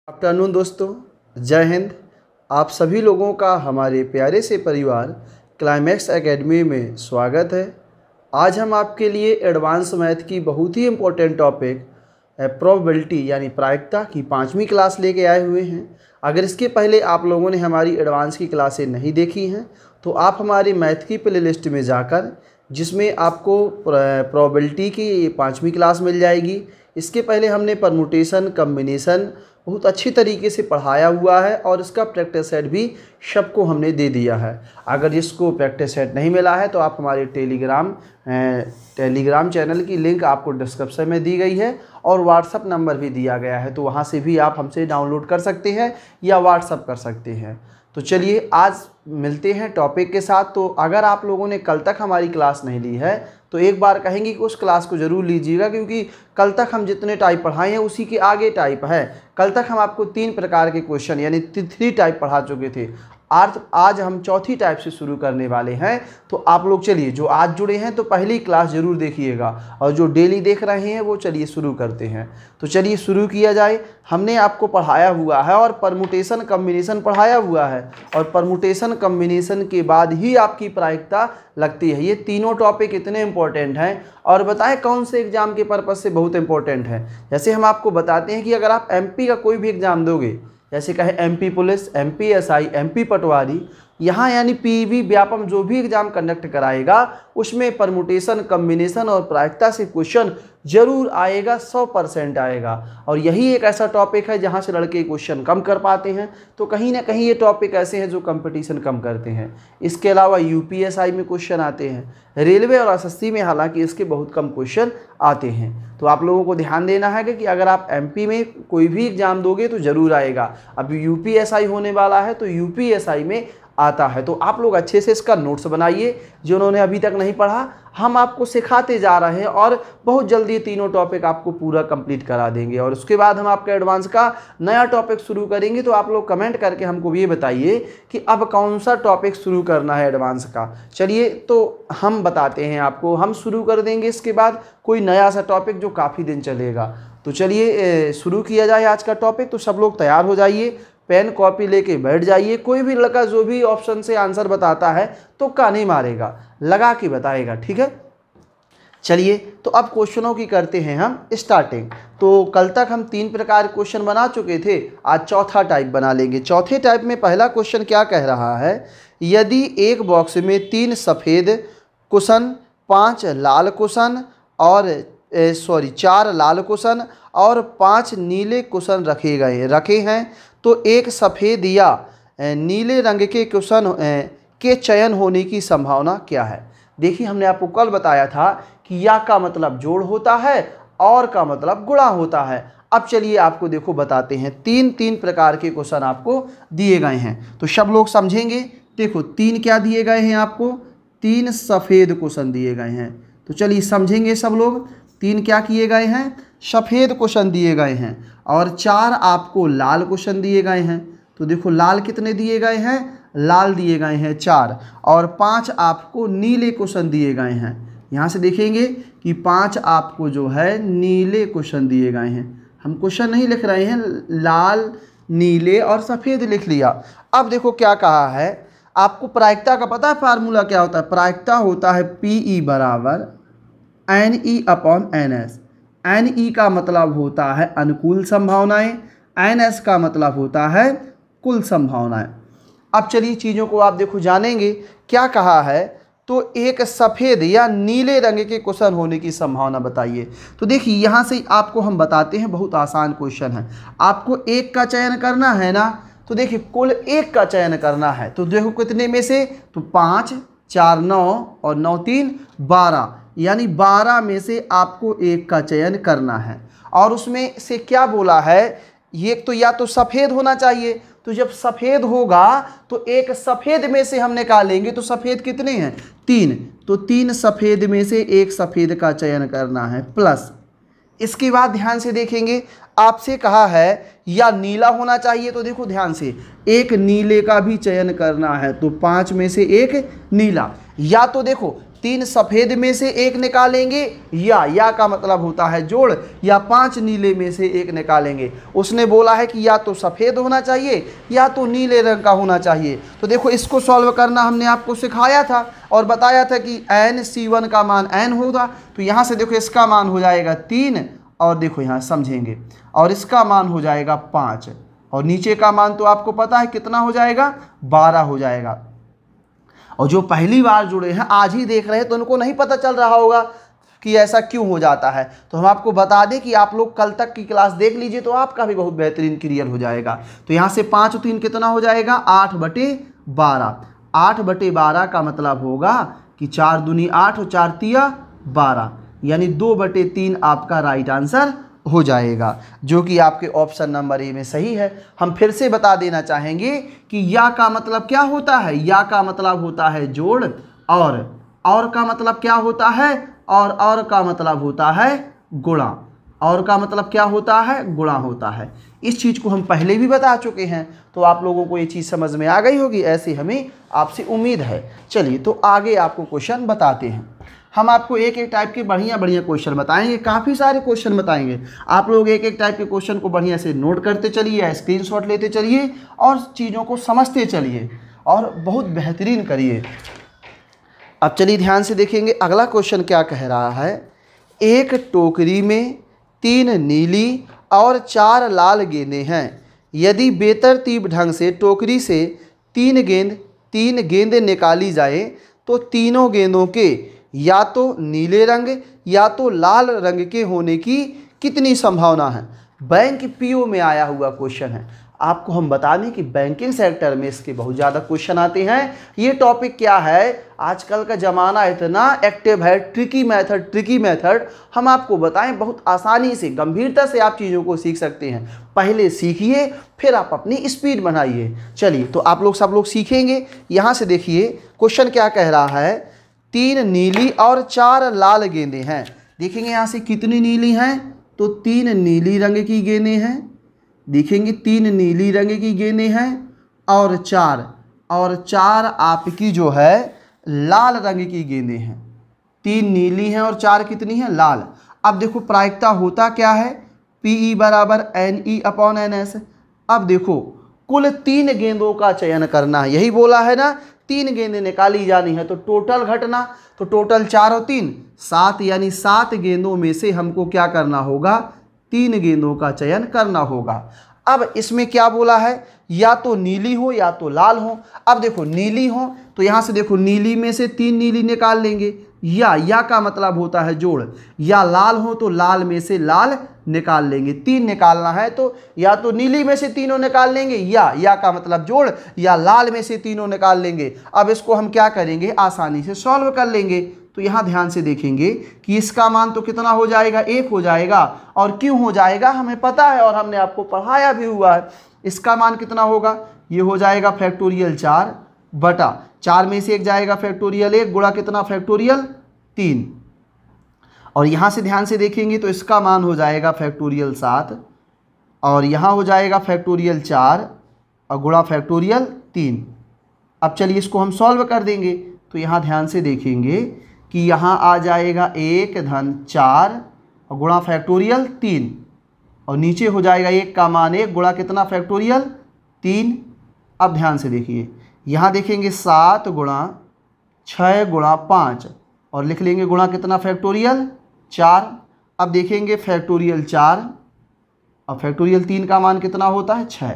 Afternoon दोस्तों, जय हिंद। आप सभी लोगों का हमारे प्यारे से परिवार क्लाइमैक्स एकेडमी में स्वागत है। आज हम आपके लिए एडवांस मैथ की बहुत ही इम्पोर्टेंट टॉपिक प्रोबेबिलिटी यानी प्रायिकता की 5वीं क्लास लेके आए हुए हैं। अगर इसके पहले आप लोगों ने हमारी एडवांस की क्लासें नहीं देखी हैं तो आप हमारी मैथ की प्लेलिस्ट में जाकर, जिसमें आपको प्रोबेबिलिटी की 5वीं क्लास मिल जाएगी। इसके पहले हमने परमुटेशन, कम्बिनेशन बहुत अच्छी तरीके से पढ़ाया हुआ है और इसका प्रैक्टिस सेट भी सबको हमने दे दिया है। अगर जिसको प्रैक्टिस सेट नहीं मिला है तो आप हमारे टेलीग्राम चैनल की लिंक आपको डिस्क्रिप्शन में दी गई है और व्हाट्सअप नंबर भी दिया गया है, तो वहाँ से भी आप हमसे डाउनलोड कर सकते हैं या व्हाट्सअप कर सकते हैं। तो चलिए आज मिलते हैं टॉपिक के साथ। तो अगर आप लोगों ने कल तक हमारी क्लास नहीं ली है तो एक बार कहेंगे कि उस क्लास को ज़रूर लीजिएगा, क्योंकि कल तक हम जितने टाइप पढ़ाए हैं उसी के आगे टाइप है। कल तक हम आपको 3 प्रकार के क्वेश्चन यानी 3 टाइप पढ़ा चुके थे। आज हम चौथी टाइप से शुरू करने वाले हैं। तो आप लोग चलिए, जो आज जुड़े हैं तो पहली क्लास ज़रूर देखिएगा, और जो डेली देख रहे हैं वो चलिए शुरू करते हैं। तो चलिए शुरू किया जाए। हमने आपको पढ़ाया हुआ है और परमुटेशन कम्बिनेशन पढ़ाया हुआ है, और परमुटेशन कम्बिनेशन के बाद ही आपकी प्रायिकता लगती है। ये तीनों टॉपिक इतने इंपॉर्टेंट हैं, और बताएं कौन से एग्जाम के पर्पज़ से बहुत इंपॉर्टेंट है। जैसे हम आपको बताते हैं कि अगर आप एमपी का कोई भी एग्ज़ाम दोगे, जैसे कहे MP police, MP SI, MP patwari, यहाँ यानी पीवी व्यापम जो भी एग्ज़ाम कंडक्ट कराएगा उसमें परमुटेशन, कम्बिनेशन और प्रायिकता से क्वेश्चन जरूर आएगा, 100% आएगा। और यही एक ऐसा टॉपिक है जहाँ से लड़के क्वेश्चन कम कर पाते हैं। तो कहीं ना कहीं ये टॉपिक ऐसे हैं जो कंपटीशन कम करते हैं। इसके अलावा यूपीएसआई में क्वेश्चन आते हैं, रेलवे और एसएससी में हालांकि इसके बहुत कम क्वेश्चन आते हैं। तो आप लोगों को ध्यान देना है कि अगर आप एमपी में कोई भी एग्ज़ाम दोगे तो ज़रूर आएगा। अभी यूपीएसआई होने वाला है तो यूपीएसआई में आता है। तो आप लोग अच्छे से इसका नोट्स बनाइए, जिन्होंने अभी तक नहीं पढ़ा। हम आपको सिखाते जा रहे हैं और बहुत जल्दी ये तीनों टॉपिक आपको पूरा कंप्लीट करा देंगे। और उसके बाद हम आपका एडवांस का नया टॉपिक शुरू करेंगे। तो आप लोग कमेंट करके हमको ये बताइए कि अब कौन सा टॉपिक शुरू करना है एडवांस का। चलिए तो हम बताते हैं आपको, हम शुरू कर देंगे इसके बाद कोई नया सा टॉपिक जो काफ़ी दिन चलेगा। तो चलिए शुरू किया जाए आज का टॉपिक। तो सब लोग तैयार हो जाइए, पेन कॉपी लेके बैठ जाइए। कोई भी लड़का जो भी ऑप्शन से आंसर बताता है तो का नहीं मारेगा, लगा के बताएगा, ठीक है। चलिए तो अब क्वेश्चनों की करते हैं हम स्टार्टिंग। तो कल तक हम 3 प्रकार क्वेश्चन बना चुके थे, आज चौथा टाइप बना लेंगे। चौथे टाइप में पहला क्वेश्चन क्या कह रहा है, यदि एक बॉक्स में 3 सफ़ेद कुशन, 5 लाल कुशन और 4 लाल कुशन और 5 नीले कुशन रखे हैं, तो एक सफ़ेद या नीले रंग के कुशन के चयन होने की संभावना क्या है। देखिए, हमने आपको कल बताया था कि या का मतलब जोड़ होता है और का मतलब गुणा होता है। अब चलिए आपको देखो बताते हैं। 3 प्रकार के क्वेश्चन आपको दिए गए हैं, तो सब लोग समझेंगे। देखो 3 क्या दिए गए हैं आपको, 3 सफ़ेद क्वेश्चन दिए गए हैं। तो चलिए समझेंगे सब लोग। 3 क्या किए गए हैं, सफ़ेद क्वेश्चन दिए गए हैं, और 4 आपको लाल क्वेश्चन दिए गए हैं। तो देखो लाल कितने दिए गए हैं, लाल दिए गए हैं 4, और 5 आपको नीले क्वेश्चन दिए गए हैं। यहाँ से देखेंगे कि 5 आपको जो है नीले क्वेश्चन दिए गए हैं। हम क्वेश्चन नहीं लिख रहे हैं, लाल, नीले और सफ़ेद लिख लिया। अब देखो क्या कहा है, आपको प्रायिकता का पता है फार्मूला क्या होता है। प्रायिकता होता है PE बराबर NE/NS। NE का मतलब होता है अनुकूल संभावनाएं, NS का मतलब होता है कुल संभावनाएं। अब चलिए चीज़ों को आप देखो जानेंगे। क्या कहा है, तो एक सफ़ेद या नीले रंग के क्वेश्चन होने की संभावना बताइए। तो देखिए यहाँ से आपको हम बताते हैं, बहुत आसान क्वेश्चन है। आपको एक का चयन करना है ना, तो देखिए कुल 1 का चयन करना है। तो देखो कितने में से, तो 5, 4, 9 और 9, 3, 12, यानी 12 में से आपको 1 का चयन करना है। और उसमें से क्या बोला है, ये तो या तो सफ़ेद होना चाहिए। तो जब सफ़ेद होगा तो एक सफ़ेद में से हम निकालेंगे। तो सफ़ेद कितने हैं, 3, तो 3 सफ़ेद में से 1 सफ़ेद का चयन करना है, प्लस इसके बाद ध्यान से देखेंगे, आपसे कहा है या नीला होना चाहिए। तो देखो ध्यान से, 1 नीले का भी चयन करना है, तो 5 में से 1 नीला। या तो देखो 3 सफ़ेद में से एक निकालेंगे, या का मतलब होता है जोड़, या 5 नीले में से एक निकालेंगे। उसने बोला है कि या तो सफ़ेद होना चाहिए या तो नीले रंग का होना चाहिए। तो देखो इसको सॉल्व करना हमने आपको सिखाया था और बताया था कि NC1 का मान n होगा। तो यहाँ से देखो इसका मान हो जाएगा 3, और देखो यहाँ समझेंगे, और इसका मान हो जाएगा 5, और नीचे का मान तो आपको पता है कितना हो जाएगा, 12 हो जाएगा। और जो पहली बार जुड़े हैं, आज ही देख रहे हैं, तो उनको नहीं पता चल रहा होगा कि ऐसा क्यों हो जाता है। तो हम आपको बता दें कि आप लोग कल तक की क्लास देख लीजिए तो आपका भी बहुत बेहतरीन क्लियर हो जाएगा। तो यहाँ से 5 और 3 कितना हो जाएगा, 8/12। 8/12 का मतलब होगा कि 4 दूनी 8 और 4 तिया 12, यानी 2/3 आपका राइट आंसर हो जाएगा, जो कि आपके ऑप्शन नंबर ए में सही है। हम फिर से बता देना चाहेंगे कि या का मतलब क्या होता है, या का मतलब होता है जोड़, और का मतलब क्या होता है, और का मतलब होता है गुणा, और का मतलब क्या होता है, गुणा होता है। इस चीज़ को हम पहले भी बता चुके हैं, तो आप लोगों को ये चीज़ समझ में आ गई होगी, ऐसी हमें आपसे उम्मीद है। चलिए तो आगे आपको क्वेश्चन बताते हैं। हम आपको एक एक टाइप के बढ़िया क्वेश्चन बताएंगे, काफ़ी सारे क्वेश्चन बताएंगे। आप लोग एक एक टाइप के क्वेश्चन को बढ़िया से नोट करते चलिए या स्क्रीनशॉट लेते चलिए और चीज़ों को समझते चलिए और बहुत बेहतरीन करिए। अब चलिए ध्यान से देखेंगे अगला क्वेश्चन क्या कह रहा है। एक टोकरी में 3 नीली और 4 लाल गेंदें हैं। यदि बेतरतीब ढंग से टोकरी से 3 गेंदें निकाली जाए तो तीनों गेंदों के या तो नीले रंग या तो लाल रंग के होने की कितनी संभावना है। बैंक पीओ में आया हुआ क्वेश्चन है। आपको हम बता दें कि बैंकिंग सेक्टर में इसके बहुत ज़्यादा क्वेश्चन आते हैं। ये टॉपिक क्या है, आजकल का ज़माना इतना एक्टिव है, ट्रिकी मेथड हम आपको बताएं, बहुत आसानी से गंभीरता से आप चीज़ों को सीख सकते हैं। पहले सीखिए फिर आप अपनी स्पीड बढ़ाइए। चलिए तो आप सब लोग सीखेंगे। यहाँ से देखिए क्वेश्चन क्या कह रहा है, 3 नीली और 4 लाल गेंदें हैं। देखेंगे यहाँ से कितनी नीली हैं, तो 3 नीली रंग की गेंदें हैं। देखेंगे 3 नीली रंग की गेंदें हैं और 4 आपकी जो है लाल रंग की गेंदें हैं। 3 नीली हैं और 4 कितनी हैं, लाल। अब देखो प्रायिकता होता क्या है, PE = NE/NS। अब देखो कुल 3 गेंदों का चयन करना है, यही बोला है ना, 3 गेंदें निकाली जानी है। तो टोटल घटना, तो टोटल 4 और 3 7, यानी 7 गेंदों में से हमको क्या करना होगा, 3 गेंदों का चयन करना होगा। अब इसमें क्या बोला है, या तो नीली हो या तो लाल हो। अब देखो नीली हो तो यहाँ से देखो नीली में से 3 नीली निकाल लेंगे, या का मतलब होता है जोड़, या लाल हो तो लाल में से लाल निकाल लेंगे। 3 निकालना है तो या तो नीली में से तीनों निकाल लेंगे, या का मतलब जोड़, या लाल में से तीनों निकाल लेंगे। अब इसको हम क्या करेंगे, आसानी से सॉल्व कर लेंगे। तो यहाँ ध्यान से देखेंगे कि इसका मान तो कितना हो जाएगा, 1 हो जाएगा। और क्यों हो जाएगा हमें पता है और हमने आपको पढ़ाया भी हुआ है। इसका मान कितना होगा, ये हो जाएगा फैक्टोरियल 4/4 में से 1 जाएगा फैक्टोरियल 1 गुणा कितना, फैक्टोरियल 3। और यहाँ से ध्यान से देखेंगे तो इसका मान हो जाएगा फैक्टोरियल 7, और यहाँ हो जाएगा फैक्टोरियल 4 और गुणा फैक्टोरियल 3। अब चलिए इसको हम सॉल्व कर देंगे। तो यहाँ ध्यान से देखेंगे कि यहाँ आ जाएगा 1 धन 4 और गुणा फैक्टोरियल 3, और नीचे हो जाएगा 1 का मान 1 गुणा कितना, फैक्टोरियल 3। अब ध्यान से देखिए, यहाँ देखेंगे 7 गुणा 6 गुणा 5, और लिख लेंगे गुणा कितना, फैक्टोरियल 4। अब देखेंगे फैक्टोरियल 4 और फैक्टोरियल 3 का मान कितना होता है, 6।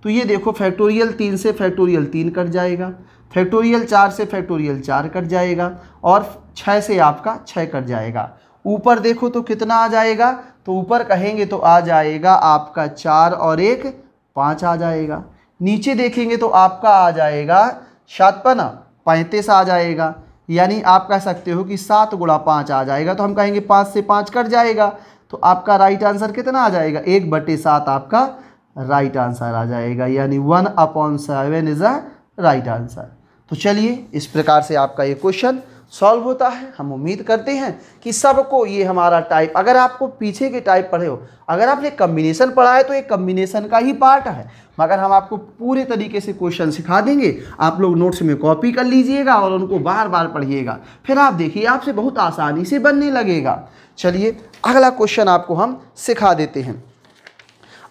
तो ये देखो फैक्टोरियल 3 से फैक्टोरियल 3 कट जाएगा, फैक्टोरियल 4 से फैक्टोरियल 4 कट जाएगा, और 6 से आपका 6 कट जाएगा। ऊपर देखो तो कितना आ जाएगा, तो ऊपर कहेंगे तो आ जाएगा आपका 4 और 1 5 आ जाएगा। नीचे देखेंगे तो आपका आ जाएगा 7 × 35 आ जाएगा, यानी आप कह सकते हो कि 7 गुणा 5 आ जाएगा। तो हम कहेंगे 5 से 5 कट जाएगा, तो आपका राइट आंसर कितना आ जाएगा, 1/7 आपका राइट आंसर आ जाएगा, यानी 1/7 इज अ राइट आंसर। तो चलिए इस प्रकार से आपका ये क्वेश्चन सॉल्व होता है। हम उम्मीद करते हैं कि सबको ये हमारा टाइप, अगर आपको पीछे के टाइप पढ़े हो, अगर आपने कम्बिनेशन पढ़ा है तो ये कम्बिनेशन का ही पार्ट है, मगर हम आपको पूरे तरीके से क्वेश्चन सिखा देंगे। आप लोग नोट्स में कॉपी कर लीजिएगा और उनको बार बार पढ़िएगा, फिर आप देखिए आपसे बहुत आसानी से बनने लगेगा। चलिए अगला क्वेश्चन आपको हम सिखा देते हैं।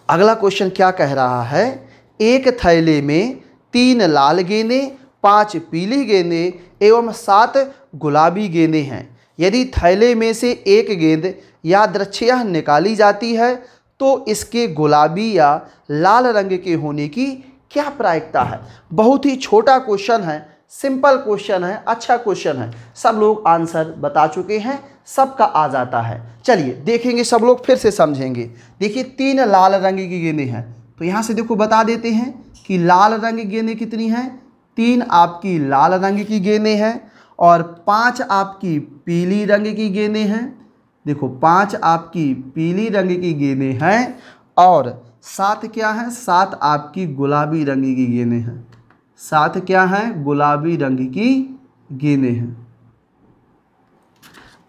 अगला क्वेश्चन क्या कह रहा है, एक थैले में 3 लाल गेंदें, 5 पीली गेंदें एवं 7 गुलाबी गेंदें हैं। यदि थैले में से एक गेंद यादृच्छिकः निकाली जाती है तो इसके गुलाबी या लाल रंग के होने की क्या प्रायिकता है। बहुत ही छोटा क्वेश्चन है, सिंपल क्वेश्चन है, अच्छा क्वेश्चन है। सब लोग आंसर बता चुके हैं, सबका आ जाता है। चलिए देखेंगे, सब लोग फिर से समझेंगे। देखिए 3 लाल रंग की गेंदें हैं, तो यहाँ से देखो बता देते हैं कि लाल रंग की गेंदें कितनी हैं, 3 आपकी लाल रंग की गेंदें हैं और 5 आपकी पीली रंग की गेंदें हैं। देखो 5 आपकी पीली रंग की गेंदें हैं और 7 क्या है, 7 आपकी गुलाबी रंग की गेंदें हैं। 7 क्या है, गुलाबी रंग की गेंदें हैं।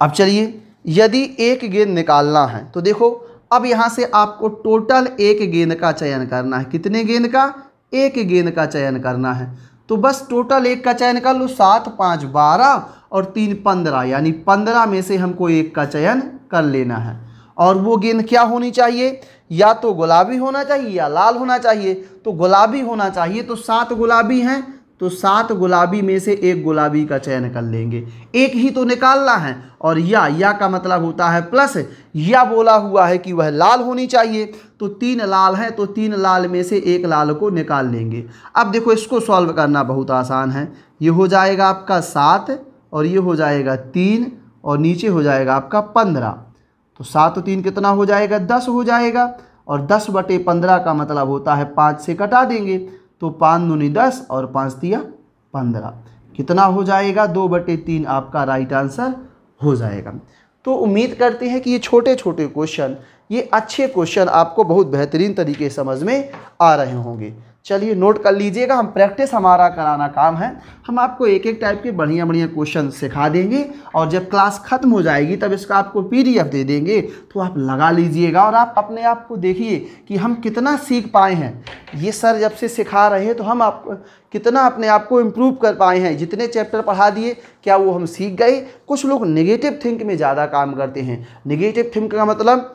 अब चलिए, यदि एक गेंद निकालना है तो देखो अब यहाँ से आपको टोटल एक गेंद का चयन करना है। कितने गेंद का, एक गेंद का चयन करना है। तो बस टोटल एक का चयन कर लो, 7 5 12 और 3 15, यानी 15 में से हमको एक का चयन कर लेना है। और वो गेंद क्या होनी चाहिए, या तो गुलाबी होना चाहिए या लाल होना चाहिए। तो गुलाबी होना चाहिए, तो 7 गुलाबी हैं, तो 7 गुलाबी में से एक गुलाबी का चयन कर लेंगे। एक ही तो निकालना है, और या का मतलब होता है प्लस, या बोला हुआ है कि वह लाल होनी चाहिए। तो 3 लाल हैं, तो 3 लाल में से एक लाल को निकाल लेंगे। अब देखो इसको सॉल्व करना बहुत आसान है। ये हो जाएगा आपका 7 और ये हो जाएगा 3 और नीचे हो जाएगा आपका 15। तो 7 और 3 कितना हो जाएगा, 10 हो जाएगा। और 10/15 का मतलब होता है 5 से कटा देंगे, तो 5 दूनी 10 और 5 तिया 15, कितना हो जाएगा, 2/3 आपका राइट आंसर हो जाएगा। तो उम्मीद करते हैं कि ये छोटे छोटे क्वेश्चन, ये अच्छे क्वेश्चन आपको बहुत बेहतरीन तरीके समझ में आ रहे होंगे। चलिए नोट कर लीजिएगा, हम प्रैक्टिस हमारा कराना काम है। हम आपको एक एक टाइप के बढ़िया बढ़िया क्वेश्चन सिखा देंगे और जब क्लास ख़त्म हो जाएगी तब इसका आपको PDF दे देंगे, तो आप लगा लीजिएगा और आप अपने आप को देखिए कि हम कितना सीख पाए हैं। ये सर जब से सिखा रहे हैं तो हम आप कितना अपने आप को इम्प्रूव कर पाए हैं। जितने चैप्टर पढ़ा दिए क्या वो हम सीख गए। कुछ लोग नेगेटिव थिंक में ज़्यादा काम करते हैं। नेगेटिव थिंक का मतलब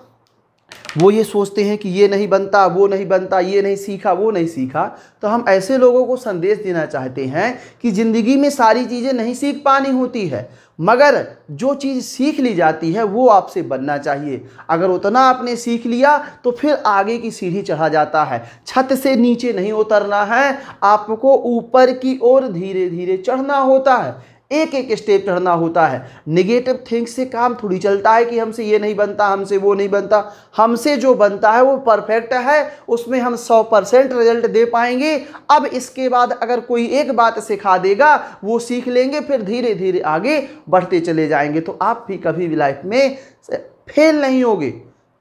वो ये सोचते हैं कि ये नहीं बनता, वो नहीं बनता, ये नहीं सीखा, वो नहीं सीखा। तो हम ऐसे लोगों को संदेश देना चाहते हैं कि ज़िंदगी में सारी चीज़ें नहीं सीख पानी होती है, मगर जो चीज़ सीख ली जाती है वो आपसे बनना चाहिए। अगर उतना आपने सीख लिया तो फिर आगे की सीढ़ी चढ़ा जाता है। छत से नीचे नहीं उतरना है, आपको ऊपर की ओर धीरे धीरे चढ़ना होता है, एक एक स्टेप चढ़ना होता है। नेगेटिव थिंक से काम थोड़ी चलता है कि हमसे ये नहीं बनता, हमसे वो नहीं बनता। हमसे जो बनता है वो परफेक्ट है, उसमें हम 100% रिजल्ट दे पाएंगे। अब इसके बाद अगर कोई एक बात सिखा देगा वो सीख लेंगे, फिर धीरे धीरे आगे बढ़ते चले जाएंगे। तो आप भी कभी भी लाइफ में फेल नहीं होगे।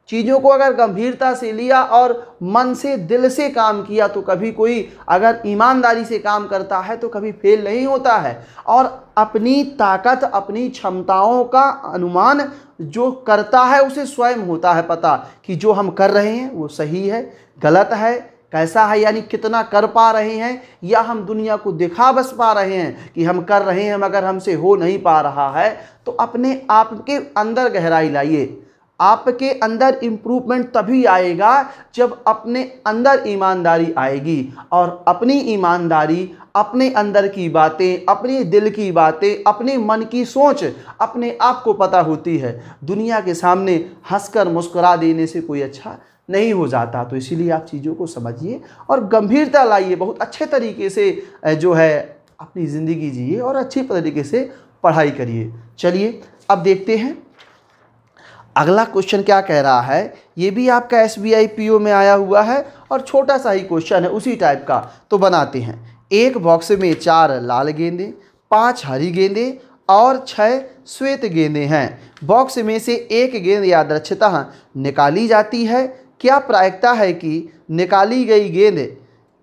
चीज़ों को अगर गंभीरता से लिया और मन से दिल से काम किया तो कभी कोई अगर ईमानदारी से काम करता है तो कभी फेल नहीं होता है। और अपनी ताकत, अपनी क्षमताओं का अनुमान जो करता है उसे स्वयं होता है पता कि जो हम कर रहे हैं वो सही है, गलत है, कैसा है, यानी कितना कर पा रहे हैं, या हम दुनिया को दिखा बस पा रहे हैं कि हम कर रहे हैं मगर हमसे हो नहीं पा रहा है। तो अपने आप के अंदर गहराई लाइए। आपके अंदर इम्प्रूवमेंट तभी आएगा जब अपने अंदर ईमानदारी आएगी। और अपनी ईमानदारी, अपने अंदर की बातें, अपने दिल की बातें, अपने मन की सोच अपने आप को पता होती है। दुनिया के सामने हंसकर मुस्कुरा देने से कोई अच्छा नहीं हो जाता। तो इसीलिए आप चीज़ों को समझिए और गंभीरता लाइए, बहुत अच्छे तरीके से जो है अपनी ज़िंदगी जिए और अच्छी तरीके से पढ़ाई करिए। चलिए अब देखते हैं अगला क्वेश्चन क्या कह रहा है। ये भी आपका SBI PO में आया हुआ है और छोटा सा ही क्वेश्चन है उसी टाइप का। तो बनाते हैं। एक बॉक्स में 4 लाल गेंदें, 5 हरी गेंदें और 6 श्वेत गेंदें हैं। बॉक्स में से एक गेंद यादृच्छिकतः निकाली जाती है। क्या प्रायिकता है कि निकाली गई गेंद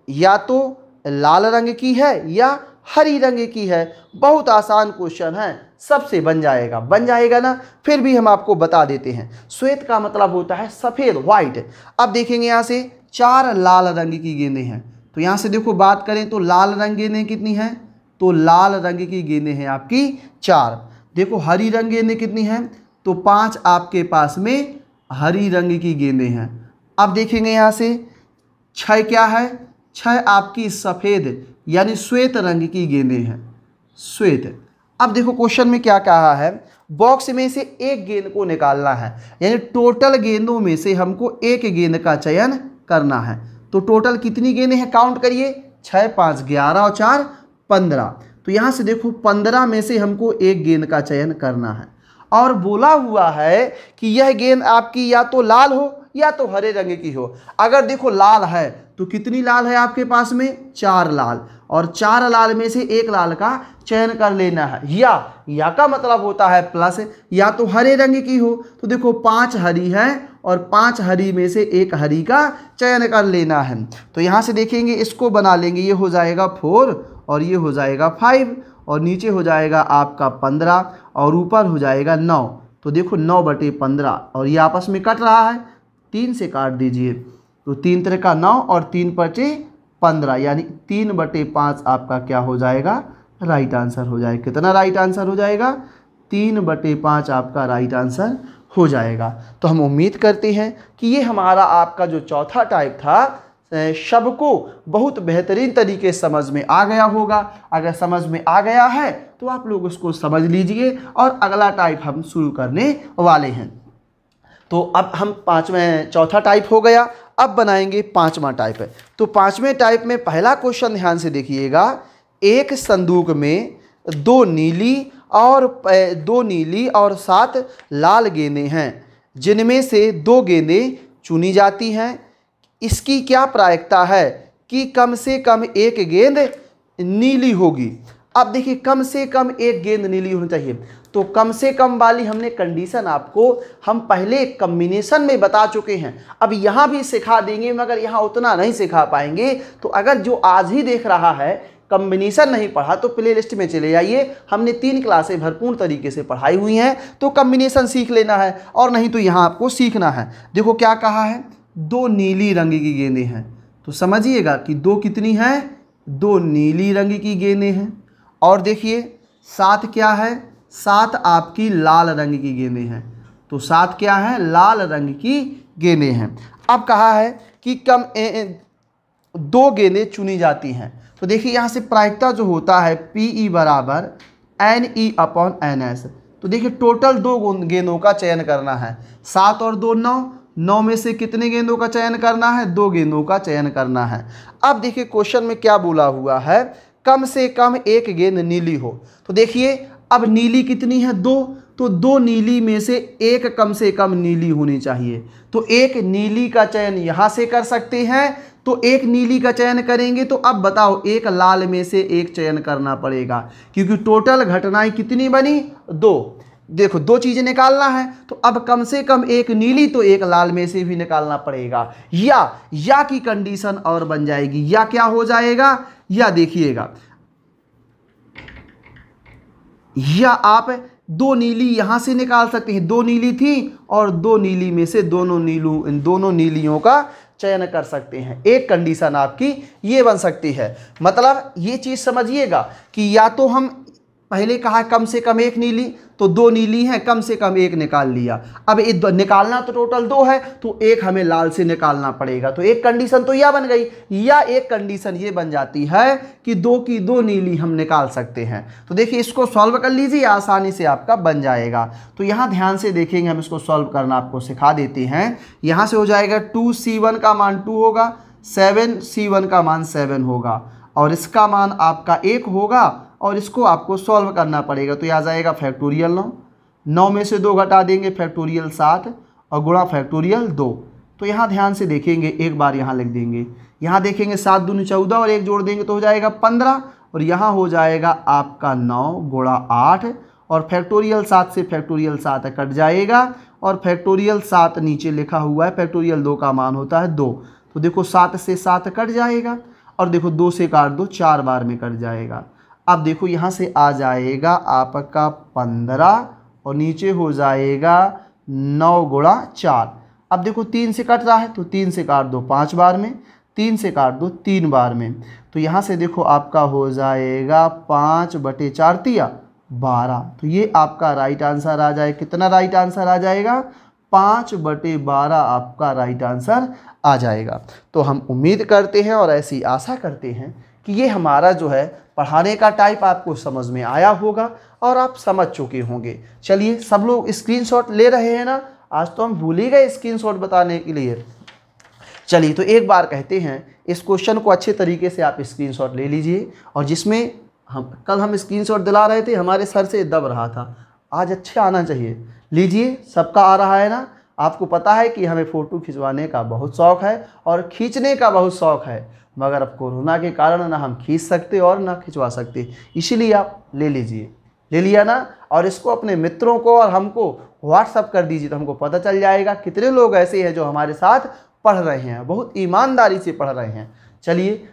या तो लाल रंग की है या हरी रंग की है। बहुत आसान क्वेश्चन है, सबसे बन जाएगा ना। फिर भी हम आपको बता देते हैं, श्वेत का मतलब होता है सफ़ेद, व्हाइट। अब देखेंगे यहाँ से 4 लाल रंग की गेंदें हैं। तो यहाँ से देखो बात करें तो लाल रंग गेंदें कितनी हैं, तो लाल रंग की गेंदें हैं आपकी 4। देखो हरी रंग गेंदें कितनी हैं, तो 5 आपके पास में हरी रंग की गेंदें हैं। अब देखेंगे यहाँ से 6 क्या है, 6 आपकी सफ़ेद यानी श्वेत रंग की गेंदें हैं, श्वेत। अब देखो क्वेश्चन में क्या कहा है, बॉक्स में से एक गेंद को निकालना है, यानी टोटल गेंदों में से हमको एक गेंद का चयन करना है। तो टोटल कितनी गेंदें हैं, काउंट करिए, 6 5 11 और 4 15। तो यहाँ से देखो 15 में से हमको एक गेंद का चयन करना है, और बोला हुआ है कि यह गेंद आपकी या तो लाल हो या तो हरे रंग की हो। अगर देखो लाल है तो कितनी लाल है आपके पास में, 4 लाल, और 4 लाल में से एक लाल का चयन कर लेना है। या का मतलब होता है प्लस, या तो हरे रंग की हो। तो देखो 5 हरी है और 5 हरी में से एक हरी का चयन कर लेना है। तो यहाँ से देखेंगे, इसको बना लेंगे, ये हो जाएगा 4 और ये हो जाएगा 5, और नीचे हो जाएगा आपका 15 और ऊपर हो जाएगा 9। तो देखो 9/15, और ये आपस में कट रहा है, 3 से काट दीजिए। तो 3 3 का 9 और 3/15 यानी 3/5 आपका क्या हो जाएगा, राइट आंसर हो जाएगा। कितना राइट आंसर हो जाएगा, 3/5 आपका राइट आंसर हो जाएगा। तो हम उम्मीद करते हैं कि ये हमारा आपका जो चौथा टाइप था सबको बहुत बेहतरीन तरीके से समझ में आ गया होगा। अगर समझ में आ गया है तो आप लोग उसको समझ लीजिए, और अगला टाइप हम शुरू करने वाले हैं। तो अब हम चौथा टाइप हो गया, अब बनाएंगे 5वां टाइप। तो 5वें टाइप में पहला क्वेश्चन ध्यान से देखिएगा, एक संदूक में 2 नीली और 7 लाल गेंदें हैं, जिनमें से 2 गेंदें चुनी जाती हैं। इसकी क्या प्रायिकता है कि कम से कम एक गेंद नीली होगी। अब देखिए कम से कम एक गेंद नीली होनी चाहिए, तो कम से कम वाली हमने कंडीशन आपको हम पहले कॉम्बिनेशन में बता चुके हैं। अब यहाँ भी सिखा देंगे, मगर यहाँ उतना नहीं सिखा पाएंगे। तो अगर जो आज ही देख रहा है कॉम्बिनेशन नहीं पढ़ा तो प्ले लिस्ट में चले जाइए, हमने 3 क्लासें भरपूर तरीके से पढ़ाई हुई हैं, तो कॉम्बिनेशन सीख लेना है, और नहीं तो यहाँ आपको सीखना है। देखो क्या कहा है, 2 नीली रंग की गेंदें हैं। तो समझिएगा कि 2 कितनी हैं, 2 नीली रंग की गेंदें हैं। और देखिए 7 क्या है, 7 आपकी लाल रंग की गेंदें हैं। तो 7 क्या है, लाल रंग की गेंदें हैं। अब कहा है कि कम 2 गेंदें चुनी जाती हैं। तो देखिए यहाँ से प्रायिकता जो होता है PE = NE/NS। तो देखिए टोटल 2 गेंदों का चयन करना है, 7 और 2 9, 9 में से कितने गेंदों का चयन करना है, 2 गेंदों का चयन करना है। अब देखिए क्वेश्चन में क्या बोला हुआ है, कम से कम एक गेंद नीली हो। तो देखिए अब नीली कितनी है, 2, तो 2 नीली में से एक कम से कम नीली होनी चाहिए। तो एक नीली का चयन यहाँ से कर सकते हैं, तो एक नीली का चयन करेंगे। तो अब बताओ एक लाल में से एक चयन करना पड़ेगा, क्योंकि टोटल घटनाएं कितनी बनी, 2। देखो 2 चीज़ें निकालना है, तो अब कम से कम एक नीली तो एक लाल में से भी निकालना पड़ेगा। या की कंडीशन और बन जाएगी, या क्या हो जाएगा, या देखिएगा, या आप 2 नीली यहाँ से निकाल सकते हैं। 2 नीली थी और 2 नीली में से दोनों नीलियों का चयन कर सकते हैं। एक कंडीशन आपकी ये बन सकती है। मतलब ये चीज़ समझिएगा कि या तो हम पहले कहा कम से कम एक नीली, तो 2 नीली हैं, कम से कम एक निकाल लिया। अब निकालना तो टोटल 2 है, तो एक हमें लाल से निकालना पड़ेगा। तो एक कंडीशन तो यह बन गई, या एक कंडीशन ये बन जाती है कि 2 की 2 नीली हम निकाल सकते हैं। तो देखिए इसको सॉल्व कर लीजिए, आसानी से आपका बन जाएगा। तो यहाँ ध्यान से देखेंगे, हम इसको सॉल्व करना आपको सिखा देते हैं। यहाँ से हो जाएगा 2C1 का मान 2 होगा, 7C1 का मान 7 होगा, और इसका मान आपका 1 होगा, और इसको आपको सॉल्व करना पड़ेगा। तो यहाँ जाएगा फैक्टोरियल 9 में से 2 घटा देंगे, फैक्टोरियल 7, और गुणा फैक्टोरियल 2। तो यहाँ ध्यान से देखेंगे, एक बार यहाँ लिख देंगे, यहाँ देखेंगे 7 दूनी 14 और 1 जोड़ देंगे तो हो जाएगा 15, और यहाँ हो जाएगा आपका 9 गुणा 8, और फैक्टोरियल 7 से फैक्टोरियल 7 कट जाएगा, और फैक्टोरियल 7 नीचे लिखा हुआ है, फैक्टोरियल 2 का मान होता है 2। तो देखो 7 से 7 कट जाएगा, और देखो 2 से काट दो, 4 बार में कट जाएगा। अब देखो यहाँ से आ जाएगा आपका 15 और नीचे हो जाएगा 9 गुणा 4। अब देखो 3 से कट रहा है तो 3 से काट दो 5 बार में, 3 से काट दो 3 बार में, तो यहाँ से देखो आपका हो जाएगा 5/4 तिया 12। तो ये आपका राइट आंसर आ जाए, कितना राइट आंसर आ जाएगा, 5/12 आपका राइट आंसर आ जाएगा। तो हम उम्मीद करते हैं और ऐसी आशा करते हैं कि ये हमारा जो है पढ़ाने का टाइप आपको समझ में आया होगा और आप समझ चुके होंगे। चलिए सब लोग स्क्रीनशॉट ले रहे हैं ना, आज तो हम भूल ही गए स्क्रीनशॉट बताने के लिए। चलिए तो एक बार कहते हैं इस क्वेश्चन को अच्छे तरीके से आप स्क्रीनशॉट ले लीजिए, और जिसमें हम स्क्रीनशॉट दिला रहे थे हमारे सर से दब रहा था, आज अच्छा आना चाहिए। लीजिए, सबका आ रहा है ना। आपको पता है कि हमें फ़ोटो खिंचवाने का बहुत शौक़ है और खींचने का बहुत शौक़ है, मगर अब कोरोना के कारण ना हम खींच सकते और ना खिंचवा सकते, इसीलिए आप ले लीजिए। ले लिया ना, और इसको अपने मित्रों को और हमको व्हाट्सअप कर दीजिए, तो हमको पता चल जाएगा कितने लोग ऐसे हैं जो हमारे साथ पढ़ रहे हैं, बहुत ईमानदारी से पढ़ रहे हैं। चलिए,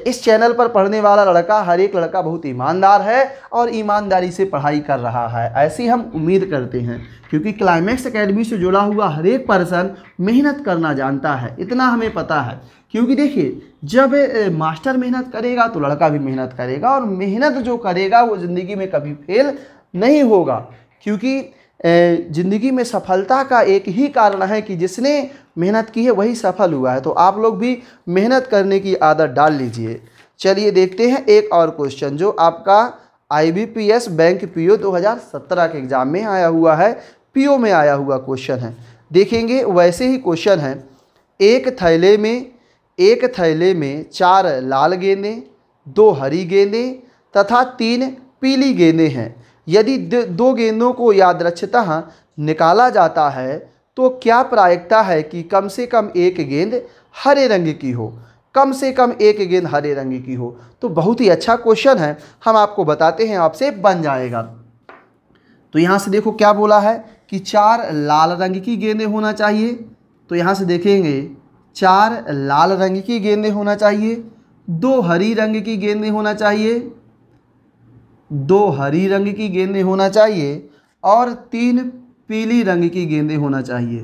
इस चैनल पर पढ़ने वाला लड़का, हर एक लड़का बहुत ईमानदार है और ईमानदारी से पढ़ाई कर रहा है, ऐसी हम उम्मीद करते हैं, क्योंकि क्लाइमेक्स एकेडमी से जुड़ा हुआ हर एक पर्सन मेहनत करना जानता है, इतना हमें पता है। क्योंकि देखिए, जब मास्टर मेहनत करेगा तो लड़का भी मेहनत करेगा, और मेहनत जो करेगा वो ज़िंदगी में कभी फेल नहीं होगा, क्योंकि ज़िंदगी में सफलता का एक ही कारण है कि जिसने मेहनत की है वही सफल हुआ है। तो आप लोग भी मेहनत करने की आदत डाल लीजिए। चलिए देखते हैं एक और क्वेश्चन जो आपका IBPS बैंक PO 2017 के एग्ज़ाम में आया हुआ है, PO में आया हुआ क्वेश्चन है। देखेंगे वैसे ही क्वेश्चन है, एक थैले में 4 लाल गेंदें, 2 हरी गेंदें तथा 3 पीली गेंदें हैं। यदि 2 गेंदों को यादृच्छितः निकाला जाता है तो क्या प्रायिकता है कि कम से कम एक गेंद हरे रंग की हो, कम से कम एक गेंद हरे रंग की हो। तो बहुत ही अच्छा क्वेश्चन है, हम आपको बताते हैं, आपसे बन जाएगा। तो यहाँ से देखो क्या बोला है कि 4 लाल रंग की गेंदें होना चाहिए। तो यहाँ से देखेंगे 4 लाल रंग की गेंदें होना चाहिए, 2 हरी रंग की गेंदें होना चाहिए, 2 हरी रंग की गेंदें होना चाहिए और 3 पीली रंग की गेंदें होना चाहिए,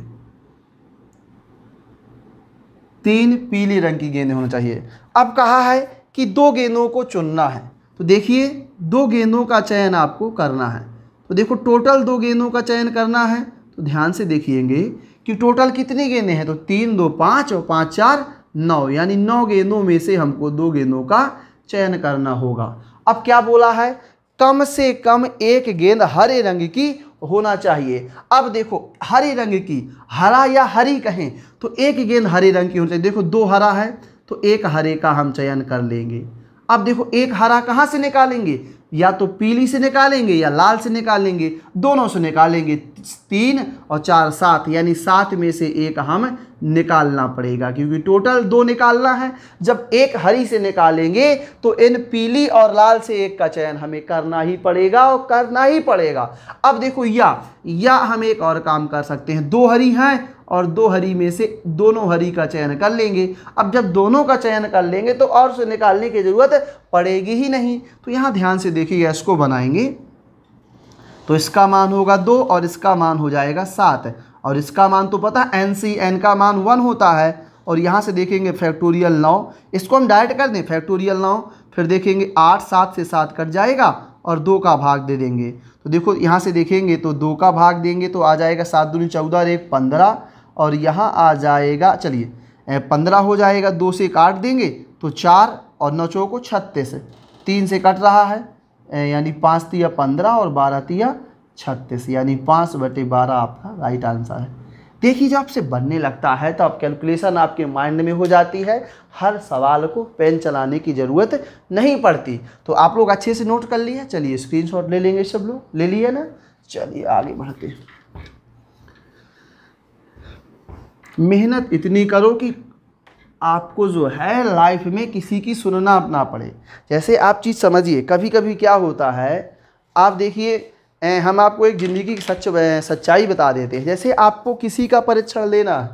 3 पीली रंग की गेंदें होना चाहिए। अब कहा है कि 2 गेंदों को चुनना है, तो देखिए 2 गेंदों का चयन आपको करना है। तो देखो टोटल 2 गेंदों का चयन करना है, तो ध्यान से देखिएंगे कि टोटल कितनी गेंदें हैं, तो 3 2 5 और 5 4 9, यानी 9 गेंदों में से हमको 2 गेंदों का चयन करना होगा। अब क्या बोला है, कम से कम एक गेंद हरे रंग की होना चाहिए। अब देखो हरे रंग की, हरा या हरी कहें तो एक गेंद हरे रंग की होनी चाहिए। देखो 2 हरा है तो एक हरे का हम चयन कर लेंगे। अब देखो एक हरा कहाँ से निकालेंगे, या तो पीली से निकालेंगे या लाल से निकालेंगे, दोनों से निकालेंगे। 3 और 4 7, यानी 7 में से एक हम निकालना पड़ेगा, क्योंकि टोटल 2 निकालना है। जब एक हरी से निकालेंगे तो इन पीली और लाल से एक का चयन हमें करना ही पड़ेगा और करना ही पड़ेगा। अब देखो या हम एक और काम कर सकते हैं, 2 हरी हैं और 2 हरी में से दोनों हरी का चयन कर लेंगे। अब जब दोनों का चयन कर लेंगे तो और से निकालने की ज़रूरत पड़ेगी ही नहीं। तो यहाँ ध्यान से देखिएगा, इसको बनाएंगे तो इसका मान होगा 2 और इसका मान हो जाएगा 7, और इसका मान तो पता है NCN का मान 1 होता है। और यहाँ से देखेंगे फैक्टोरियल 9, इसको हम डायरेक्ट कर दें फैक्टोरियल 9, फिर देखेंगे 8 7 से 7 कट जाएगा और 2 का भाग दे देंगे। तो देखो यहाँ से देखेंगे तो 2 का भाग देंगे तो आ जाएगा 7 दूनी 14 और 1 15, और यहाँ आ जाएगा, चलिए 15 हो जाएगा, 2 से काट देंगे तो 4 और 9 चौको 36, 3 से कट रहा है, यानी 5 तिया 15 और 12 तिया 36, यानी 5/12 आपका राइट आंसर है। देखिए जब आपसे बनने लगता है तो अब कैलकुलेशन आपके माइंड में हो जाती है, हर सवाल को पेन चलाने की ज़रूरत नहीं पड़ती। तो आप लोग अच्छे से नोट कर लिए, चलिए स्क्रीनशॉट ले लेंगे, सब लोग ले लिए ना। चलिए आगे बढ़ते हैं। मेहनत इतनी करो कि आपको जो है लाइफ में किसी की सुनना ना पड़े। जैसे आप चीज़ समझिए, कभी कभी क्या होता है, आप देखिए हम आपको एक ज़िंदगी की सच्चाई बता देते हैं। जैसे आपको किसी का परीक्षण लेना है,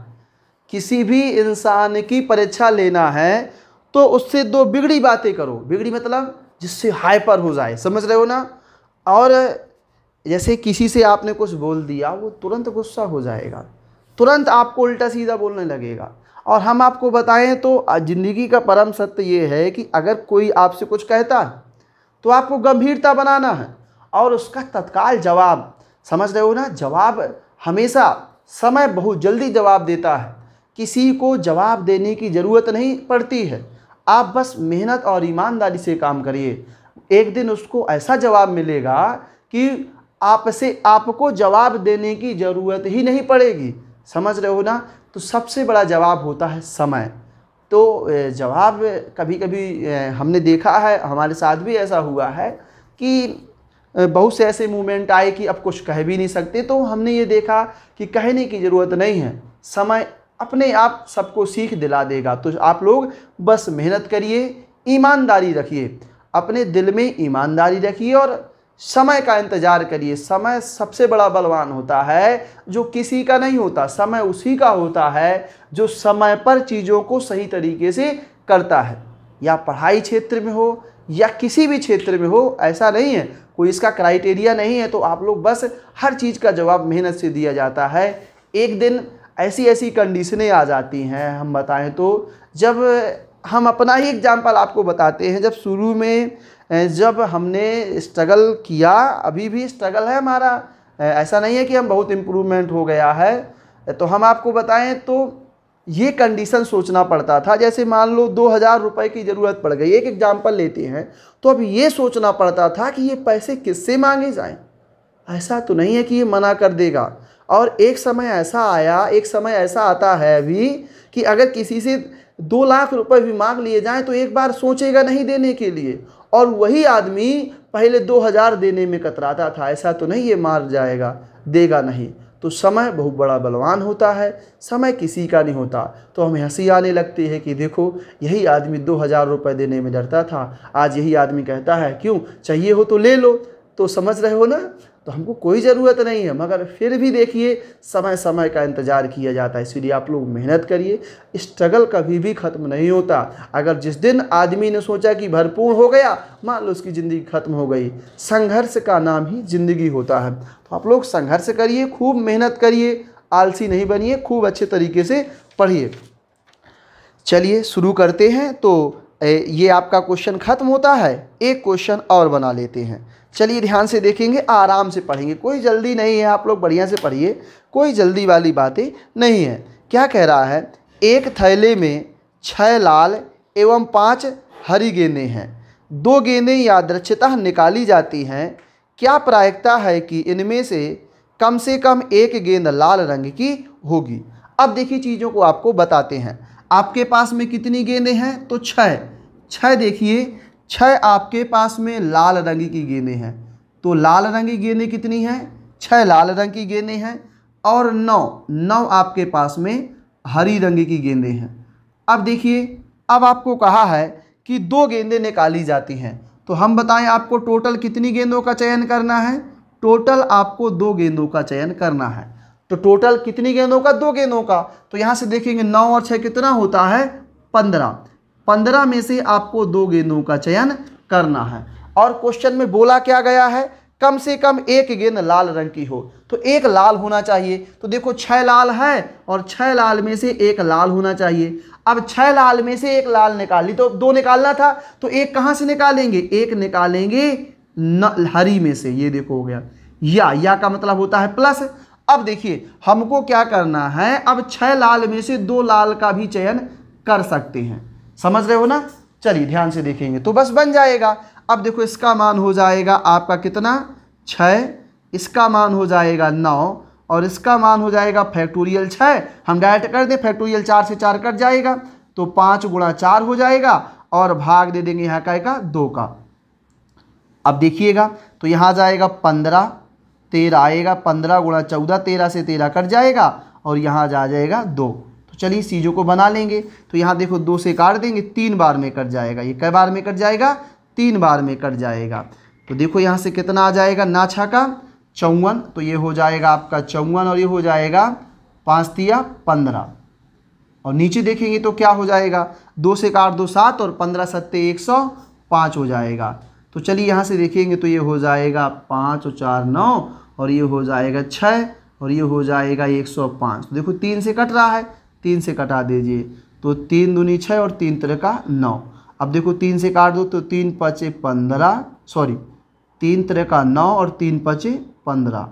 किसी भी इंसान की परीक्षा लेना है, तो उससे 2 बिगड़ी बातें करो। बिगड़ी मतलब जिससे हाइपर हो जाए, समझ रहे हो ना। और जैसे किसी से आपने कुछ बोल दिया, वो तुरंत गुस्सा हो जाएगा, तुरंत आपको उल्टा सीधा बोलने लगेगा। और हम आपको बताएं तो ज़िंदगी का परम सत्य ये है कि अगर कोई आपसे कुछ कहता है तो आपको गंभीरता बनाना है और उसका तत्काल जवाब, समझ रहे हो ना, जवाब हमेशा, समय बहुत जल्दी जवाब देता है, किसी को जवाब देने की ज़रूरत नहीं पड़ती है। आप बस मेहनत और ईमानदारी से काम करिए, एक दिन उसको ऐसा जवाब मिलेगा कि आपको जवाब देने की ज़रूरत ही नहीं पड़ेगी, समझ रहे हो ना। तो सबसे बड़ा जवाब होता है समय। तो जवाब कभी कभी हमने देखा है, हमारे साथ भी ऐसा हुआ है कि बहुत से ऐसे मूवमेंट आए कि अब कुछ कह भी नहीं सकते, तो हमने ये देखा कि कहने की ज़रूरत नहीं है, समय अपने आप सबको सीख दिला देगा। तो आप लोग बस मेहनत करिए, ईमानदारी रखिए, अपने दिल में ईमानदारी रखिए और समय का इंतज़ार करिए। समय सबसे बड़ा बलवान होता है, जो किसी का नहीं होता। समय उसी का होता है जो समय पर चीज़ों को सही तरीके से करता है, या पढ़ाई क्षेत्र में हो या किसी भी क्षेत्र में हो, ऐसा नहीं है, कोई इसका क्राइटेरिया नहीं है। तो आप लोग बस हर चीज़ का जवाब मेहनत से दिया जाता है। एक दिन ऐसी ऐसी कंडीशनें आ जाती हैं, हम बताएं तो, जब हम अपना ही एग्जाम्पल आपको बताते हैं, जब शुरू में जब हमने स्ट्रगल किया, अभी भी स्ट्रगल है हमारा, ऐसा नहीं है कि हम बहुत इम्प्रूवमेंट हो गया है। तो हम आपको बताएं तो ये कंडीशन सोचना पड़ता था, जैसे मान लो 2000 रुपये की ज़रूरत पड़ गई, एक एग्जाम्पल लेते हैं, तो अब ये सोचना पड़ता था कि ये पैसे किससे मांगे जाएं। ऐसा तो नहीं है कि ये मना कर देगा। और एक समय ऐसा आया, एक समय ऐसा आता है अभी कि अगर किसी से 2 लाख रुपए भी मांग लिए जाएं तो एक बार सोचेगा नहीं देने के लिए, और वही आदमी पहले 2000 देने में कतराता था। ऐसा तो नहीं ये मार जाएगा, देगा नहीं। तो समय बहुत बड़ा बलवान होता है, समय किसी का नहीं होता। तो हमें हंसी आने लगती है कि देखो, यही आदमी 2000 रुपये देने में डरता था, आज यही आदमी कहता है क्यों, चाहिए हो तो ले लो। तो समझ रहे हो ना, तो हमको कोई ज़रूरत नहीं है, मगर फिर भी देखिए समय समय का इंतज़ार किया जाता है। इसलिए आप लोग मेहनत करिए, स्ट्रगल कभी भी ख़त्म नहीं होता। अगर जिस दिन आदमी ने सोचा कि भरपूर हो गया, मान लो उसकी ज़िंदगी ख़त्म हो गई। संघर्ष का नाम ही ज़िंदगी होता है। तो आप लोग संघर्ष करिए, खूब मेहनत करिए, आलसी नहीं बनिए, खूब अच्छे तरीके से पढ़िए। चलिए शुरू करते हैं। तो ये आपका क्वेश्चन ख़त्म होता है, एक क्वेश्चन और बना लेते हैं। चलिए ध्यान से देखेंगे, आराम से पढ़ेंगे, कोई जल्दी नहीं है, आप लोग बढ़िया से पढ़िए, कोई जल्दी वाली बातें नहीं है। क्या कह रहा है, एक थैले में 6 लाल एवं 5 हरी गेंदें हैं, 2 गेंदें यादृच्छितः निकाली जाती हैं, क्या प्रायिकता है कि इनमें से कम एक गेंद लाल रंग की होगी। अब देखिए चीज़ों को आपको बताते हैं। आपके पास में कितनी गेंदें हैं, तो 6 देखिए, 6 आपके पास में लाल रंग की गेंदें हैं। तो लाल रंग की गेंदें कितनी हैं, 6 लाल रंग की गेंदें हैं, और 9 आपके पास में हरी रंग की गेंदें हैं। अब देखिए, अब आपको कहा है कि 2 गेंदें निकाली जाती हैं, तो हम बताएं आपको टोटल कितनी गेंदों का चयन करना है। टोटल आपको 2 गेंदों का चयन करना है। तो टोटल कितनी गेंदों का, 2 गेंदों का। तो यहाँ से देखेंगे 9 और 6 कितना होता है, 15 में से आपको 2 गेंदों का चयन करना है। और क्वेश्चन में बोला क्या गया है, कम से कम एक गेंद लाल रंग की हो, तो एक लाल होना चाहिए। तो देखो 6 लाल है और 6 लाल में से एक लाल होना चाहिए। अब 6 लाल में से एक लाल निकाली, तो 2 निकालना था, तो एक कहाँ से निकालेंगे, एक निकालेंगे हरी में से। ये देखो हो गया, या का मतलब होता है प्लस। अब देखिए हमको क्या करना है, अब 6 लाल में से 2 लाल का भी चयन कर सकते हैं, समझ रहे हो ना। चलिए ध्यान से देखेंगे तो बस बन जाएगा। अब देखो इसका मान हो जाएगा आपका कितना, 6, इसका मान हो जाएगा 9, और इसका मान हो जाएगा फैक्टोरियल 6। हम डायरेक्ट कर दें, फैक्टोरियल 4 से 4 कट जाएगा, तो 5 गुणा 4 हो जाएगा, और भाग दे देंगे यहाँ का 2 का। अब देखिएगा तो यहाँ जाएगा 15, 13 आएगा, 15 गुणा 14, 13 से 13 कट जाएगा, और यहाँ जा जाएगा 2। तो चलिए इस चीज़ों को बना लेंगे। तो यहाँ देखो 2 से काट देंगे, 3 बार में कट जाएगा। ये कै बार में कट जाएगा, 3 बार में कट जाएगा। तो देखो यहाँ से कितना आ जाएगा, ना छक्का 54, तो ये हो जाएगा आपका 54, और ये हो जाएगा 5 तिया 15। और नीचे देखेंगे तो क्या हो जाएगा, 2 से काट दो 7, और 15 सत्ते 100, 5 हो जाएगा। तो चलिए यहाँ से देखेंगे तो ये हो जाएगा 5 और 4 9 और ये हो जाएगा 6 और ये हो जाएगा 105। तो देखो 3 से कट रहा है, 3 से कटा दीजिए तो 3 दूनी 6 और 3 तिरे का 9। अब देखो 3 से काट दो तो 3 पचे 15, सॉरी 3 तिरे का 9 और 3 पचे 15,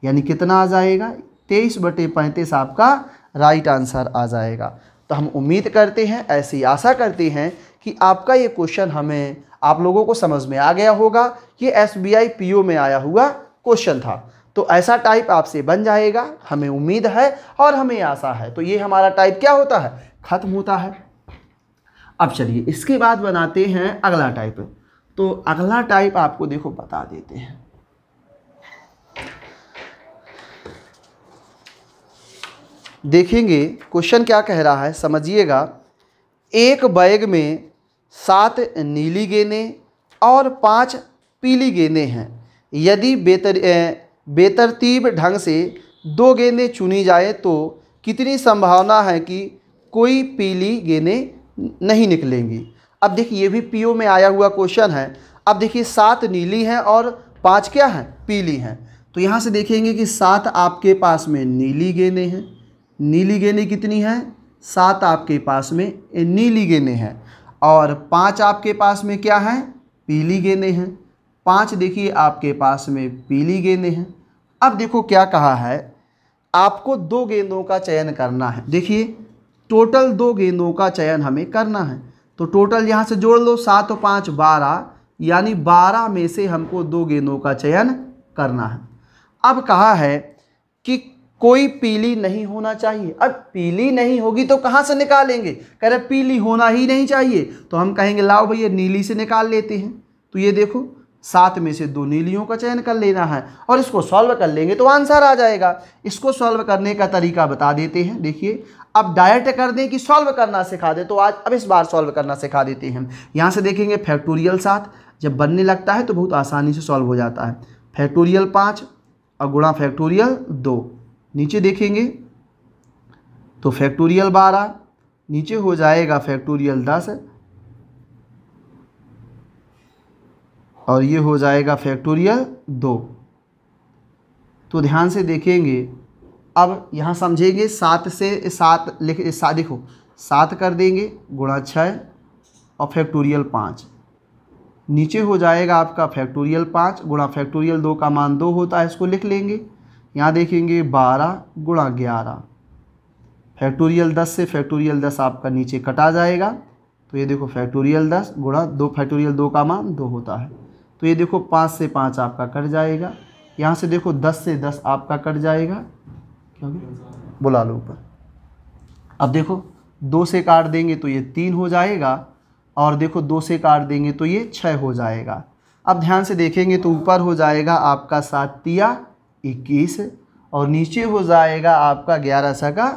यानी कितना आ जाएगा 23/35 आपका राइट आंसर आ जाएगा। तो हम उम्मीद करते हैं, ऐसी आशा करते हैं कि आपका ये क्वेश्चन हमें आप लोगों को समझ में आ गया होगा। ये SBI PO में आया हुआ क्वेश्चन था, तो ऐसा टाइप आपसे बन जाएगा, हमें उम्मीद है और हमें आशा है। तो ये हमारा टाइप क्या होता है, खत्म होता है। अब चलिए इसके बाद बनाते हैं अगला टाइप। तो अगला टाइप आपको देखो बता देते हैं। देखेंगे क्वेश्चन क्या कह रहा है, समझिएगा। एक बैग में 7 नीली गेंदें और 5 पीली गेंदें हैं। यदि बेतरतीब ढंग से 2 गेंदें चुनी जाए तो कितनी संभावना है कि कोई पीली गेंदें नहीं निकलेंगी। अब देखिए ये भी PO में आया हुआ क्वेश्चन है। अब देखिए 7 नीली हैं और 5 क्या हैं, पीली हैं। तो यहाँ से देखेंगे कि 7 आपके पास में नीली गेंदें हैं। नीली गेंदें कितनी हैं, 7 आपके पास में नीली गेंदें हैं और 5 आपके पास में क्या हैं, पीली गेंदें हैं। 5 देखिए आपके पास में पीली गेंदें हैं। अब देखो क्या कहा है, आपको 2 गेंदों का चयन करना है। देखिए टोटल 2 गेंदों का चयन हमें करना है। तो टोटल यहाँ से जोड़ लो, 7 और 5 12, यानी 12 में से हमको 2 गेंदों का चयन करना है। अब कहा है कि कोई पीली नहीं होना चाहिए। अब पीली नहीं होगी तो कहाँ से निकालेंगे, कह रहे पीली होना ही नहीं चाहिए। तो हम कहेंगे लाओ भैया नीली से निकाल लेते हैं। तो ये देखो 7 में से 2 नीलियों का चयन कर लेना है और इसको सॉल्व कर लेंगे तो आंसर आ जाएगा। इसको सॉल्व करने का तरीका बता देते हैं। देखिए अब डायरेक्ट कर दें कि सॉल्व करना सिखा दें, तो आज अब इस बार सॉल्व करना सिखा देते हैं। यहाँ से देखेंगे फैक्टोरियल 7 जब बनने लगता है तो बहुत आसानी से सॉल्व हो जाता है। फैक्टोरियल 5 और गुणा फैक्टोरियल 2, नीचे देखेंगे तो फैक्टोरियल 12, नीचे हो जाएगा फैक्टोरियल 10 और ये हो जाएगा फैक्टोरियल 2। तो ध्यान से देखेंगे, अब यहाँ समझेंगे 7 से 7 देखो 7 कर देंगे गुणा 6 और फैक्टोरियल 5, नीचे हो जाएगा आपका फैक्टोरियल 5 गुणा फैक्टोरियल 2 का मान 2 होता है, इसको लिख लेंगे। यहाँ देखेंगे 12 गुणा 11, फैक्टोरियल 10 से फैक्टोरियल 10 आपका नीचे कटा जाएगा। तो ये देखो फैक्टोरियल 10 गुणा 2, फैक्टोरियल 2 का मान 2 होता है। तो ये देखो 5 से 5 आपका कट जाएगा। यहाँ से देखो 10 से 10 आपका कट जाएगा, क्योंकि बुला लो ऊपर। अब देखो 2 से काट देंगे तो ये 3 हो जाएगा और देखो 2 से काट देंगे तो ये 6 हो जाएगा। अब ध्यान से देखेंगे तो ऊपर हो जाएगा आपका 7 तिया 21 और नीचे हो जाएगा आपका 11 सका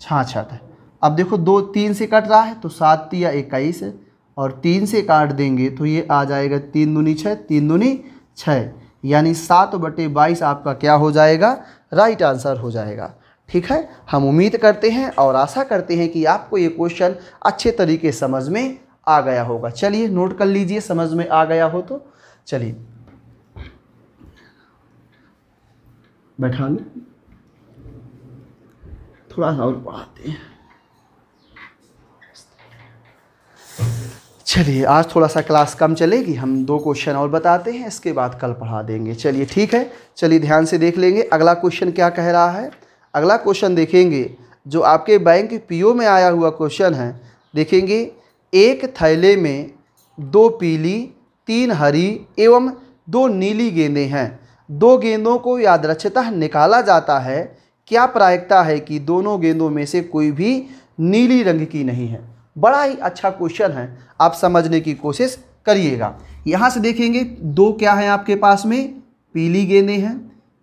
66। अब देखो 2 3 से कट रहा है तो 7 तिया 21 और 3 से काट देंगे तो ये आ जाएगा 3 दूनी 6, 3 दूनी 6, यानी 7/22 आपका क्या हो जाएगा, राइट आंसर हो जाएगा। ठीक है, हम उम्मीद करते हैं और आशा करते हैं कि आपको ये क्वेश्चन अच्छे तरीके समझ में आ गया होगा। चलिए नोट कर लीजिए, समझ में आ गया हो तो चलिए बैठा लो, थोड़ा सा और पढ़ाते हैं। चलिए आज थोड़ा सा क्लास कम चलेगी, हम 2 क्वेश्चन और बताते हैं, इसके बाद कल पढ़ा देंगे। चलिए ठीक है, चलिए ध्यान से देख लेंगे अगला क्वेश्चन क्या कह रहा है। अगला क्वेश्चन देखेंगे जो आपके बैंक PO में आया हुआ क्वेश्चन है। देखेंगे एक थैले में 2 पीली 3 हरी एवं 2 नीली गेंदें हैं। 2 गेंदों को यादृच्छितः निकाला जाता है, क्या प्रायिकता है कि दोनों गेंदों में से कोई भी नीली रंग की नहीं है। बड़ा ही अच्छा क्वेश्चन है, आप समझने की कोशिश करिएगा। यहाँ से देखेंगे 2 क्या है आपके पास में, पीली गेंदें हैं।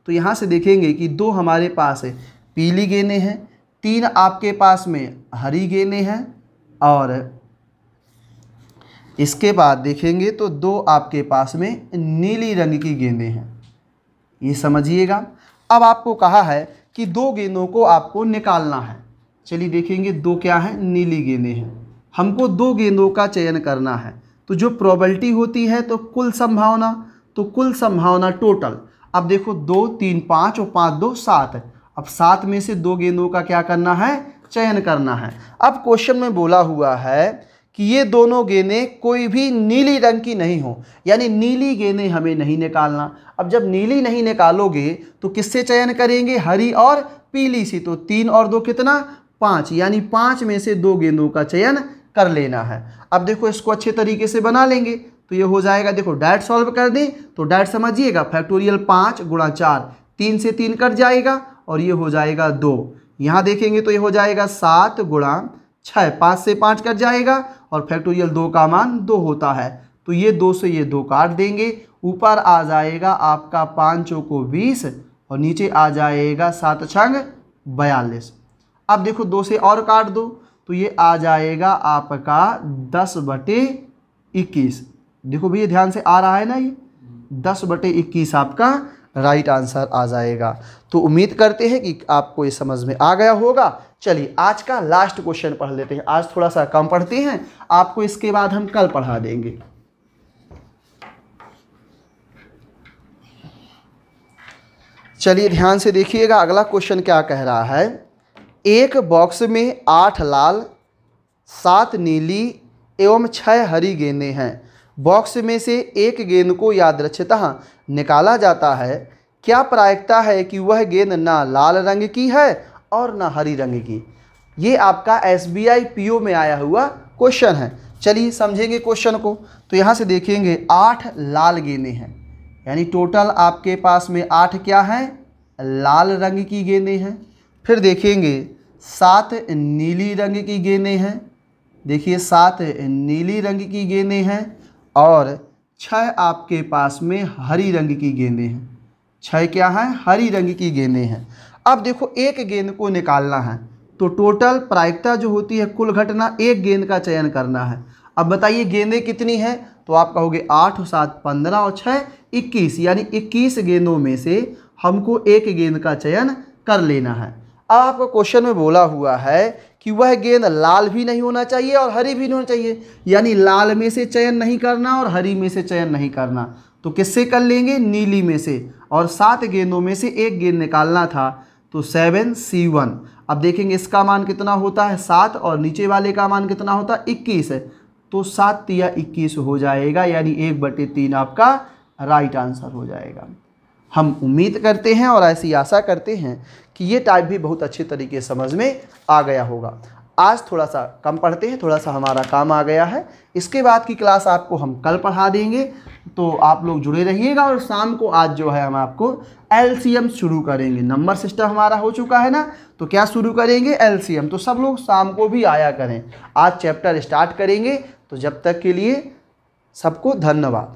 तो यहाँ से देखेंगे कि 2 हमारे पास है पीली गेंदें हैं, 3 आपके पास में हरी गेंदें हैं और इसके बाद देखेंगे तो 2 आपके पास में नीली रंग की गेंदें हैं। ये समझिएगा। अब आपको कहा है कि 2 गेंदों को आपको निकालना है। चलिए देखेंगे 2 क्या है, नीली गेंदें हैं। हमको 2 गेंदों का चयन करना है। तो जो प्रोबेबिलिटी होती है तो कुल संभावना, तो कुल संभावना टोटल। अब देखो 2 3 5 और 5 2 7 है। अब 7 में से 2 गेंदों का क्या करना है, चयन करना है। अब क्वेश्चन में बोला हुआ है कि ये दोनों गेंदें कोई भी नीली रंग की नहीं हो, यानी नीली गेंदें हमें नहीं निकालना। अब जब नीली नहीं निकालोगे तो किससे चयन करेंगे, हरी और पीली से। तो 3 और 2 कितना, 5, यानी 5 में से 2 गेंदों का चयन कर लेना है। अब देखो इसको अच्छे तरीके से बना लेंगे तो ये हो जाएगा, देखो डायरेक्ट सॉल्व कर दें तो डायरेक्ट समझिएगा, फैक्टोरियल 5 गुणा 4, 3 से 3 कट जाएगा और ये हो जाएगा 2। यहाँ देखेंगे तो ये हो जाएगा 7 गुणा 6, 5 से 5 कट जाएगा और फैक्टोरियल 2 का मान 2 होता है। तो ये 2 से ये 2 काट देंगे, ऊपर आ जाएगा आपका 5 चौको 20 और नीचे आ जाएगा 7 छंग 42। अब देखो 2 से और काट दो तो ये आ जाएगा आपका 10/21। देखो भैया ध्यान से आ रहा है ना, ये 10/21 आपका राइट आंसर आ जाएगा। तो उम्मीद करते हैं कि आपको ये समझ में आ गया होगा। चलिए आज का लास्ट क्वेश्चन पढ़ लेते हैं। आज थोड़ा सा कम पढ़ते हैं, आपको इसके बाद हम कल पढ़ा देंगे। चलिए ध्यान से देखिएगा, अगला क्वेश्चन क्या कह रहा है। एक बॉक्स में 8 लाल, 7 नीली एवं 6 हरी गेंदें हैं। बॉक्स में से एक गेंद को यादृच्छितः निकाला जाता है। क्या प्रायिकता है कि वह गेंद ना लाल रंग की है और ना हरी रंग की। ये आपका SBI PO में आया हुआ क्वेश्चन है। चलिए समझेंगे क्वेश्चन को। तो यहाँ से देखेंगे 8 लाल गेंदें हैं, यानी टोटल आपके पास में 8 क्या हैं, लाल रंग की गेंदें हैं। फिर देखेंगे 7 नीली रंग की गेंदें हैं। देखिए 7 नीली रंग की गेंदें हैं और 6 आपके पास में हरी रंग की गेंदें हैं। 6 क्या हैं, हरी रंग की गेंदें हैं। अब देखो एक गेंद को निकालना है तो टोटल प्रायिकता जो होती है कुल घटना, एक गेंद का चयन करना है। अब बताइए गेंदें कितनी हैं, तो आप कहोगे 8 और 7 15 और 6 21, यानी 21 गेंदों में से हमको एक गेंद का चयन कर लेना है। अब आपको क्वेश्चन में बोला हुआ है कि वह गेंद लाल भी नहीं होना चाहिए और हरी भी नहीं होना चाहिए, यानी लाल में से चयन नहीं करना और हरी में से चयन नहीं करना। तो किससे कर लेंगे, नीली में से। और 7 गेंदों में से एक गेंद निकालना था तो 7C1। अब देखेंगे इसका मान कितना होता है 7 और नीचे वाले का मान कितना होता है 21 है। तो 7 तिया 21 हो जाएगा, यानी 1/3 आपका राइट आंसर हो जाएगा। हम उम्मीद करते हैं और ऐसी आशा करते हैं कि ये टाइप भी बहुत अच्छे तरीके से समझ में आ गया होगा। आज थोड़ा सा कम पढ़ते हैं, थोड़ा सा हमारा काम आ गया है। इसके बाद की क्लास आपको हम कल पढ़ा देंगे, तो आप लोग जुड़े रहिएगा। और शाम को आज जो है हम आपको LCM शुरू करेंगे। नंबर सिस्टम हमारा हो चुका है ना, तो क्या शुरू करेंगे, LCM। तो सब लोग शाम को भी आया करें। आज चैप्टर स्टार्ट करेंगे। तो जब तक के लिए सबको धन्यवाद।